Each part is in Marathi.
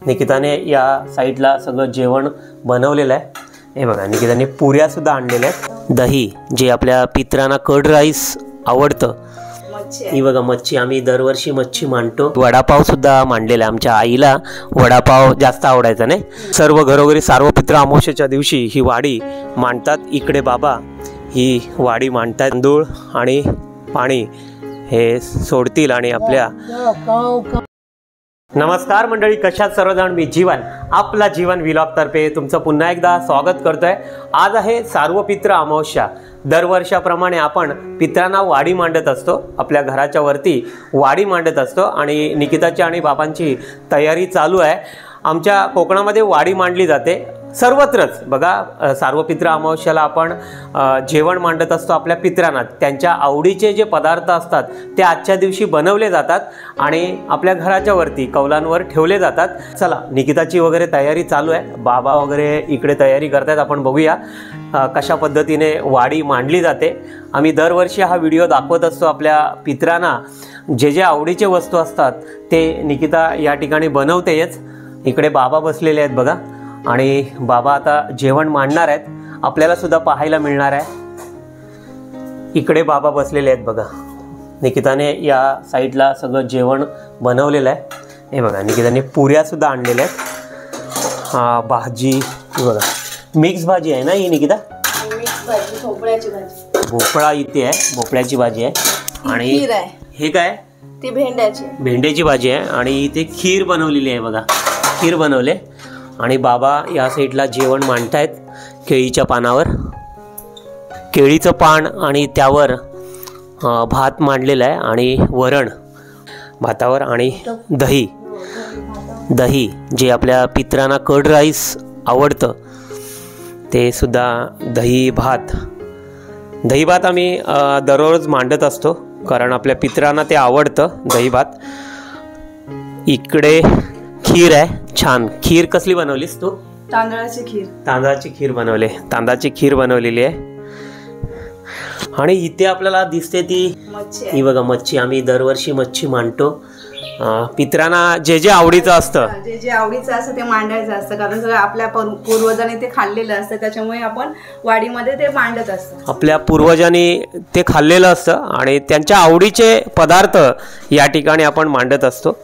निकिताने या साईडला सगळं जेवण बनवलेलं आहे। हे बघा, निकिताने पुऱ्या सुद्धा आणलेल्या आहेत, दही जे आपल्या पित्रांना कर्ड राईस आवडतं, ही बघा मच्छी, आम्ही दरवर्षी मच्छी मांडतो। वडापाव सुद्धा मांडलेला आहे, आमच्या आईला वडापाव जास्त आवडायचा नाही। सर्व घरोघरी सार्वपित्र अमावस्येच्या दिवशी ही वाडी मांडतात। इकडे बाबा ही वाडी मांडतात, तांदूळ आणि पाणी हे सोडतील आणि आपल्या नमस्कार मंडळी, कशात सर्वजण, मी जीवन, आपला जीवन व्लॉग तर्फे तुमचं पुन्हा एकदा स्वागत करतोय। आज आहे सार्वपित्र अमावस्या। दरवर्षाप्रमाणे आपण पित्रांना वाडी मांडत असतो, आपल्या घराच्या वरती वाडी मांडत असतो आणि निकिताची आणि बाबांची तयारी चालू आहे। आमच्या कोकणामध्ये वाडी मांडली जाते सर्वत्रच बघा। सार्वपित्र अमावस्याला आपण जेवण मांडत असतो आपल्या पित्रांना, त्यांच्या आवडीचे जे पदार्थ असतात ते आजच्या दिवशी बनवले जातात आणि आपल्या घराच्या वरती कौलांवर ठेवले जातात। चला, निकिताची वगैरे तयारी चालू आहे, बाबा वगैरे इकडे तयारी करतात, आपण बघूया कशा पद्धतीने वाडी मांडली जाते। आम्ही दरवर्षी हा व्हिडिओ दाखवत असतो आपल्या पित्रांना, जे जे आवडीचे वस्तू असतात ते निकिता या ठिकाणी बनवतेच। इकडे बाबा बसलेले आहेत बघा आणि बाबा आता जेवण मांडणार आहेत, आपल्याला सुद्धा पाहायला मिळणार आहे। इकडे बाबा बसलेले आहेत बघा, निकिताने या साईडला सगळं जेवण बनवलेलं आहे। हे बघा, निकिताने पुऱ्या सुद्धा आणलेल्या आहेत, भाजी बघा, मिक्स भाजी आहे ना ही निकिता? मिक्स भाजी, भोपळ्याची भाजी, भोपळा इथे आहे, भोपळ्याची भाजी आहे आणि हे काय, ती भेंड्याची भाजी आहे आणि इथे खीर बनवलेली आहे बघा, खीर बनवले। आणि बाबा या साईडला जेवण मांडतायत केळीच्या पानावर, केळीचं पान आणि त्यावर भात मांडलेला आहे आणि वरण भातावर आणि दही जे आपल्या पित्रांना कर्ड राईस आवडतं ते सुद्धा दही भात आम्ही दररोज मांडत असतो, कारण आपल्या पित्रांना ते आवडतं दही भात। इकडे खीर आहे, छान खीर। कसली बनवलीस तू? तांदळाची खीर बनवलेली आहे। आणि इथे आपल्याला दिसते ती ही बघा मच्छी, आम्ही दरवर्षी मच्छी मांडतो। पित्रांना जे जे आवडीचं असतं ते मांडायचं असतं, कारण सगळं आपल्या पूर्वजांनी ते खाल्लेलं असतं, त्याच्यामुळे आपण वाडीमध्ये ते मांडत असतो। आपल्या पूर्वजांनी ते खाल्लेलं असतं आणि त्यांच्या आवडीचे पदार्थ या ठिकाणी आपण मांडत असतो।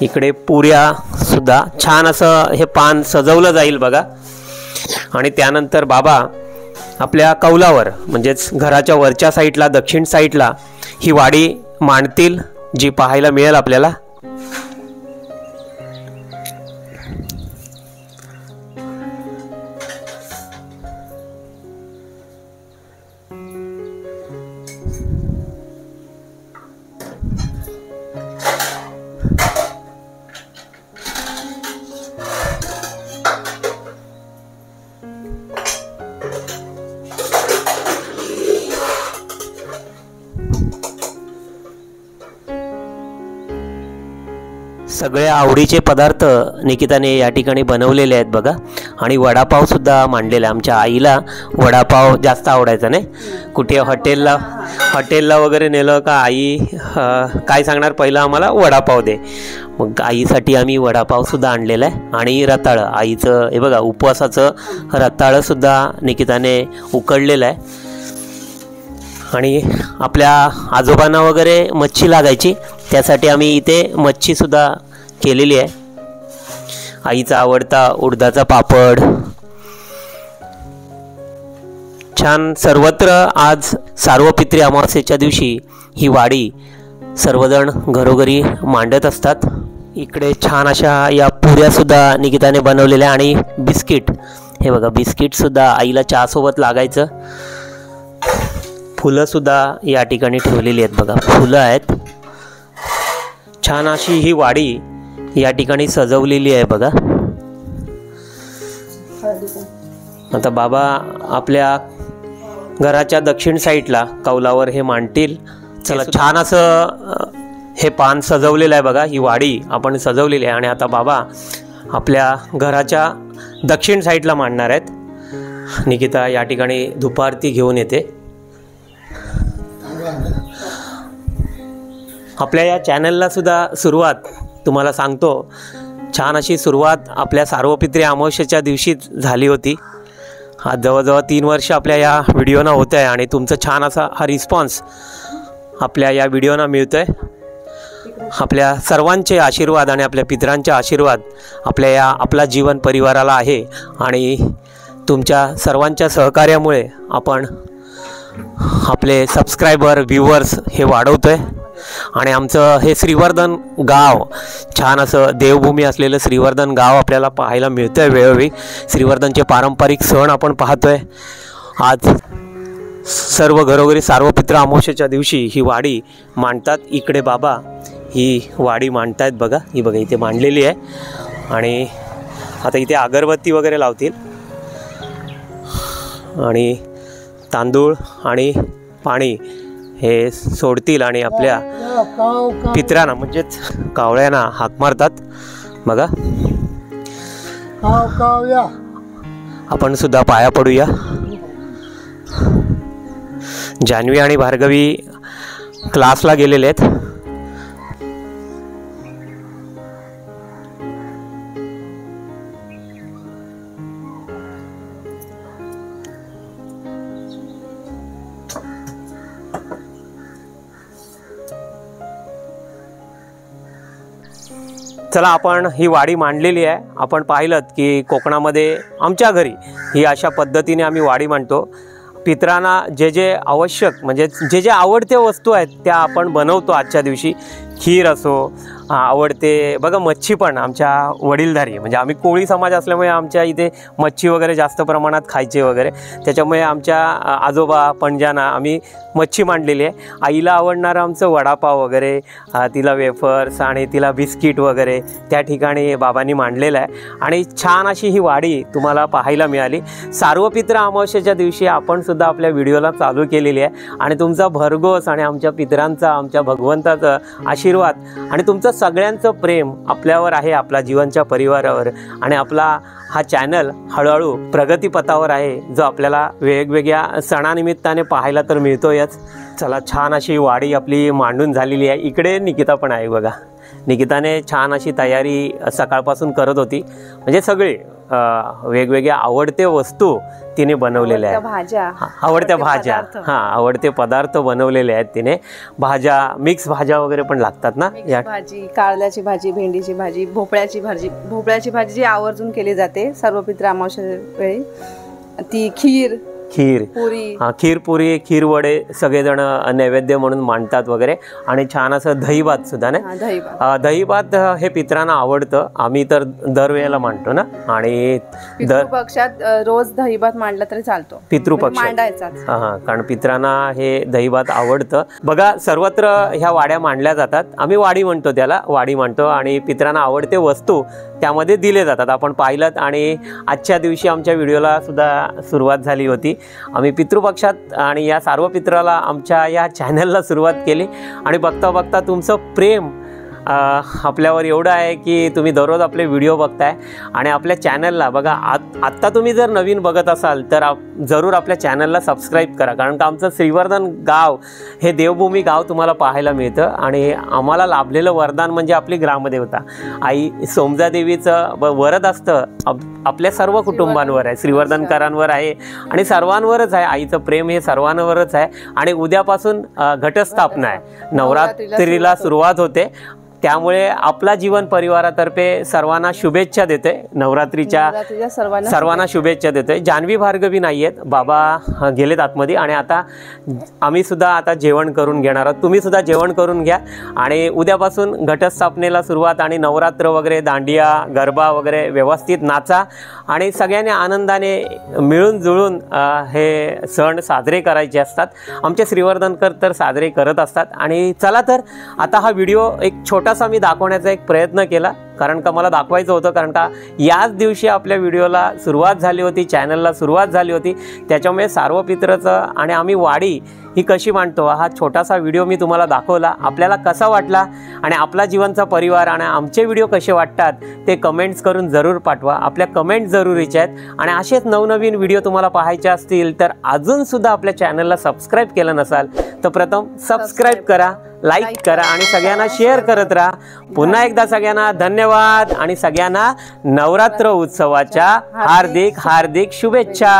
इकडे पुऱ्या सुद्धा छान असं हे पान सजवलं जाईल बघा। आणि त्यानंतर बाबा आपल्या कौलावर, म्हणजेच घराच्या वरच्या साईडला, दक्षिण साईडला ही वाडी मांडतील, जी पाहायला मिळेल आपल्याला। सगळे आवडीचे पदार्थ निकिताने या ठिकाणी बनवलेले आहेत बघा। आणि वडापाव सुद्धा मांडलेला आहे, आमच्या आईला वडापाव जास्त आवडायचा नाही। कुठे हॉटेलला वगैरे नेलं का आई काय सांगणार, पहिलं आम्हाला वडापाव दे, मग आईसाठी आम्ही वडापाव सुद्धा आणलेला आहे। आणि रताळं, आईचं हे बघा उपवासाचं रताळं सुद्धा निकिताने उकडलेलं आहे। आणि आपल्या आजोबांना वगैरे मच्छी लागायची, त्यासाठी आम्ही इथे मच्छी सुद्धा केलेली आहे। आईचा आवडता उडदाचा पापड, छान। सर्वत्र आज सार्वपित्री अमावस्येच्या दिवशी ही वाडी सर्वजण घरोघरी मांडत असतात। इकडे छान अशा या पुऱ्या सुद्धा निकिताने बनवलेल्या आणि बिस्किट, हे बघा बिस्किट सुद्धा आईला चहा सोबत लागायचं। फुलं सुद्धा या ठिकाणी ठेवलेली आहेत बघा, फुलं आहेत। छान अशी ही वाडी या ठिकाणी सजवलेली आहे बघा। आता बाबा आपल्या घराच्या दक्षिण साईडला कौलावर हे मांडतील। चला, छान असं हे पान सजवलेलं आहे बघा, ही वाडी आपण सजवलेली आहे। आणि आता बाबा आपल्या घराच्या दक्षिण साईडला मांडणार आहेत। निकिता या ठिकाणी धुपारती घेऊन येते। आपल्या या चॅनलला सुद्धा सुरुवात तुम्हाला सांगतो छान अशी सुरुवात आपल्या सार्वपित्री अमावस्येच्या दिवशी झाली होती. आज जवळजवळ 3 वर्ष आपल्या या व्हिडिओना होत आहे आणि तुमचं छान असा हा रिस्पॉन्स आपल्या या व्हिडिओना मिळतो आहे. आपल्या सर्वांचे आशीर्वाद आणि आपल्या पितरांचे आशीर्वाद आपल्या या आपला जीवन परिवाराला आहे आणि तुमच्या सर्वांच्या सहकार्यामुळे आपण आपले सबस्क्रायबर व्ह्यूअर्स हे वाढवतो आहे. आणि आमचं हे श्रीवर्धन गाव छान असं देवभूमी असलेलं श्रीवर्धन गाव आपल्याला पाहायला मिळतं आहे. वेळोवेळी श्रीवर्धनचे पारंपरिक सण आपण पाहतो आहे. आज सर्व घरोघरी सार्वपित्र अमावस्येच्या दिवशी ही वाडी मांडतात. इकडे बाबा ही वाडी मांडतायत बघा. ही बघा इथे मांडलेली आहे आणि आता इथे अगरबत्ती वगैरे लावतील आणि तांदूळ आणि पाणी हे सोडतील आणि आपल्या पितरांना म्हणजेच कावळ्यांना हाक मारतात बघा. आपण सुद्धा पाया पडूया. जान्हवी आणि भार्गवी क्लासला गेलेले आहेत. चला आपण ही वाडी मांडलेली आहे. आपण पाहिलं की कोकणामध्ये आमच्या घरी ही अशा पद्धतीने आम्ही वाडी मांडतो. पितरांना जे जे आवश्यक म्हणजे जे जे आवडते वस्तू आहेत त्या आपण बनवतो आजच्या दिवशी. खीर असो, आवडते बघा मच्छी पण आमच्या वडीलधारी म्हणजे आम्ही कोळी समाज असल्यामुळे आमच्या इथे मच्छी वगैरे जास्त प्रमाणात खायचे वगैरे, त्याच्यामुळे आमच्या आजोबा पणजाना आम्ही मच्छी मांडलेली आहे. आईला आवडणारं आमचं वडापाव वगैरे, तिला वेफर्स आणि तिला बिस्किट वगैरे त्या ठिकाणी बाबांनी मांडलेलं आहे. आणि छान अशी ही वाडी तुम्हाला पाहायला मिळाली. सार्वपित्र अमावस्येच्या दिवशी आपण सुद्धा आपल्या व्हिडिओला चालू केलेली आहे आणि तुमचा भरघोस आणि आमच्या पितरांचा आमच्या भगवंताचा आशीर्वाद आणि तुमचं सगळ्यांचं प्रेम आपल्यावर आहे, आपल्या जीवनच्या परिवारावर. आणि आपला हा चॅनल हळूहळू प्रगतीपथावर आहे, जो आपल्याला वेगवेगळ्या सणानिमित्ताने पाहायला तर मिळतोयच. चला छान अशी वाडी आपली मांडून झालेली आहे. इकडे निकिता पण आहे बघा. निकिताने छान अशी तयारी सकाळपासून करत होती. म्हणजे सगळे वेगवेगळ्या आवडते वस्तू तिने बनवलेल्या आहेत. आवडत्या भाज्या आवडते पदार्थ बनवलेले आहेत तिने. भाज्या मिक्स भाज्या वगैरे पण लागतात ना. या भाजी, कारल्याची भाजी, भेंडीची भाजी, भोपळ्याची भाजी जी आवर्जून केली जाते सर्वपित्र अमावस्ये वेळी. ती खीर पुरी, खीर वडे सगळेजण नैवेद्य म्हणून मांडतात वगैरे. आणि छान असं दहीभात सुद्धा ना. दहीभात हे पितरांना आवडतं. आम्ही तर दरवेळेला मांडतो ना. आणि पितृपक्षात रोज दहीभात मांडला तरी चालतो. पितृपक्ष मांडायचा कारण पितरांना हे दहीभात आवडतं. बघा सर्वत्र ह्या वाड्या मांडल्या जातात. आम्ही वाडी म्हणतो, त्याला वाडी म्हणतो. आणि पितरांना आवडते वस्तू त्यामध्ये दिले जातात. आपण पाहिलं. आणि आजच्या दिवशी आमच्या व्हिडिओला सुद्धा सुरुवात झाली होती. आम्ही पितृपक्षात आणि या सार्वपित्राला आमच्या या चॅनलला सुरुवात केली. आणि बघता बघता तुमचं प्रेम आपल्यावर एवढं आहे की तुम्ही दररोज आपले व्हिडिओ बघताय. आणि आपल्या चॅनलला बघा आत्ता तुम्ही जर नवीन बघत असाल तर जरूर आपल्या चॅनलला सबस्क्राईब करा. कारण का आमचं श्रीवर्धन गाव हे देवभूमी गाव तुम्हाला पाहायला मिळतं. आणि आम्हाला लाभलेलं वरदान म्हणजे आपली ग्रामदेवता आई सोमजादेवीचं वरद असतं आपल्या सर्व कुटुंबांवर आहे, श्रीवर्धनकरांवर आहे आणि सर्वांवरच आहे. आईचं प्रेम हे सर्वांवरच आहे. आणि उद्यापासून घटस्थापना आहे, नवरात्रीला सुरुवात होते. त्यामुळे आपला जीवन परिवारातर्फे सर्वांना शुभेच्छा देते. नवरात्रीच्या सर्वांना शुभेच्छा देतोय. जान्हवी भार्गवी नाही आहेत, बाबा गेलेत आतमध्ये. आणि आता आम्ही सुद्धा आता जेवण करून घेणार आहोत. तुम्ही सुद्धा जेवण करून घ्या. आणि उद्यापासून घटस्थापनेला सुरुवात. आणि नवरात्र वगैरे, दांडिया गरबा वगैरे व्यवस्थित नाचा आणि सगळ्यांनी आनंदाने मिळून जुळून हे सण साजरे करायचे असतात. आमचे श्रीवर्धनकर तर साजरे करत असतात. आणि चला तर आता हा व्हिडिओ एक छोटासा मी दाखवण्याचा एक प्रयत्न केला. कारण का मला दाखवायचं होतं. कारण का याच दिवशी आपल्या व्हिडिओला सुरुवात झाली होती, चॅनलला सुरुवात झाली होती. त्याच्यामुळे सार्वपित्रचं आणि आम्ही वाडी ही कशी मांडतो हा छोटासा व्हिडिओ मी तुम्हाला दाखवला. आपल्याला कसा वाटला आणि आपला जीवनचा परिवार आणि आमचे व्हिडिओ कसे वाटतात ते कमेंट्स करून जरूर पाठवा. आपल्या कमेंट जरुरीच्या आहेत. आणि असेच नवनवीन व्हिडिओ तुम्हाला पाहायचे असतील तर अजूनसुद्धा आपल्या चॅनलला सबस्क्राईब केलं नसाल तर प्रथम सबस्क्राईब करा, लाईक करा आणि सगळ्यांना शेअर करत राहा. पुन्हा एकदा सगळ्यांना धन्यवाद. धन्यवाद आणि सगळ्यांना नवरात्र उत्सवाच्या हार्दिक हार्दिक शुभेच्छा.